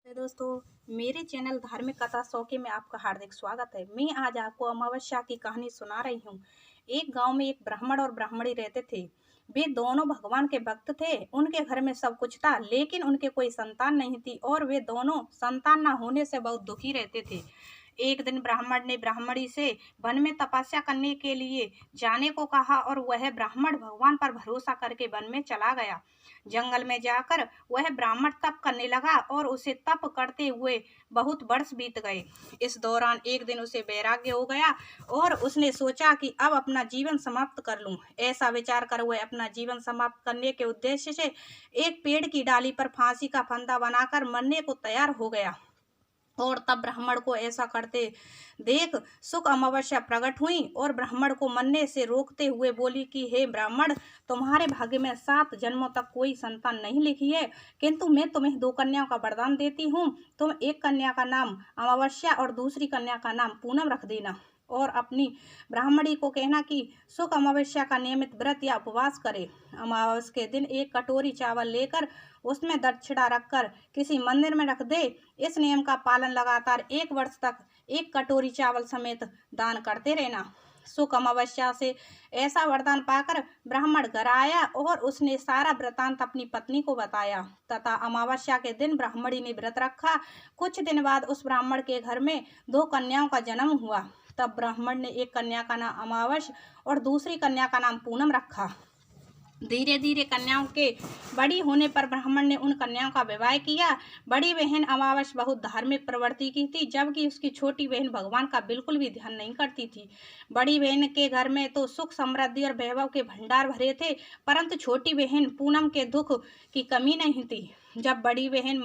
तो दोस्तों, मेरे चैनल धार्मिक कथा शौकी में आपका हार्दिक स्वागत है। मैं आज आपको अमावस्या की कहानी सुना रही हूँ। एक गांव में एक ब्राह्मण और ब्राह्मणी रहते थे। वे दोनों भगवान के भक्त थे। उनके घर में सब कुछ था, लेकिन उनके कोई संतान नहीं थी और वे दोनों संतान न होने से बहुत दुखी रहते थे। एक दिन ब्राह्मण ने ब्राह्मणी से वन में तपस्या करने के लिए जाने को कहा और वह ब्राह्मण भगवान पर भरोसा करके वन में चला गया। जंगल में जाकर वह ब्राह्मण तप करने लगा और उसे तप करते हुए बहुत वर्ष बीत गए। इस दौरान एक दिन उसे वैराग्य हो गया और उसने सोचा कि अब अपना जीवन समाप्त कर लूं। ऐसा विचार कर वह अपना जीवन समाप्त करने के उद्देश्य से एक पेड़ की डाली पर फांसी का फंदा बनाकर मरने को तैयार हो गया। और तब ब्राह्मण को ऐसा करते देख शुक्ल अमावस्या प्रकट हुई और ब्राह्मण को मरने से रोकते हुए बोली कि हे ब्राह्मण, तुम्हारे भाग्य में 7 जन्मों तक कोई संतान नहीं लिखी है, किंतु मैं तुम्हें 2 कन्याओं का वरदान देती हूँ। तुम एक कन्या का नाम अमावस्या और दूसरी कन्या का नाम पूनम रख देना और अपनी ब्राह्मणी को कहना कि शुक्ल अमावस्या का नियमित व्रत या उपवास करे। अमावस के दिन एक कटोरी चावल लेकर उसमें दक्षिणा रखकर किसी मंदिर में रख दे। इस नियम का पालन लगातार 1 वर्ष तक एक कटोरी चावल समेत दान करते रहना। शुक्ल अमावस्या से ऐसा वरदान पाकर ब्राह्मण घर आया और उसने सारा वृतांत अपनी पत्नी को बताया तथा अमावस्या के दिन ब्राह्मणी ने व्रत रखा। कुछ दिन बाद उस ब्राह्मण के घर में 2 कन्याओं का जन्म हुआ। तब ब्राह्मण ने एक कन्या का नाम अमावस और दूसरी कन्या का नाम पूनम रखा। धीरे धीरे कन्याओं के बड़ी होने पर ब्राह्मण ने उन कन्याओं का विवाह किया। बड़ी बहन अमावस बहुत धार्मिक प्रवृत्ति की थी, जबकि उसकी छोटी बहन भगवान का बिल्कुल भी ध्यान नहीं करती थी। बड़ी बहन के घर में तो सुख समृद्धि और वैभव के भंडार भरे थे, परंतु छोटी बहन पूनम के दुख की कमी नहीं थी। जब बड़ी बहन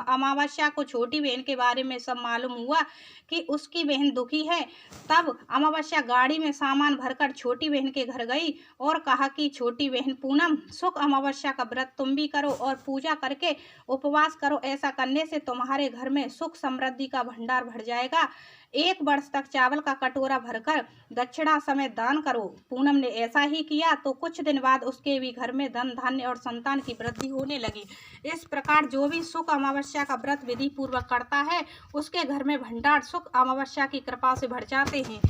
अमावस्या को छोटी बहन के बारे में सब मालूम हुआ कि उसकी बहन दुखी है, तब अमावस्या गाड़ी में सामान भरकर छोटी बहन के घर गई और कहा कि छोटी बहन पूनम, शुक्ल अमावस्या का व्रत तुम भी करो और पूजा करके उपवास करो। ऐसा करने से तुम्हारे घर में सुख समृद्धि का भंडार भर जाएगा। 1 वर्ष तक चावल का कटोरा भरकर दक्षिणा समेत दान करो। पूनम ने ऐसा ही किया तो कुछ दिन बाद उसके भी घर में धन धान्य और संतान की वृद्धि होने लगी। इस प्रकार जो भी शुक्ल अमावस्या का व्रत विधि पूर्वक करता है, उसके घर में भंडार शुक्ल अमावस्या की कृपा से भर जाते हैं।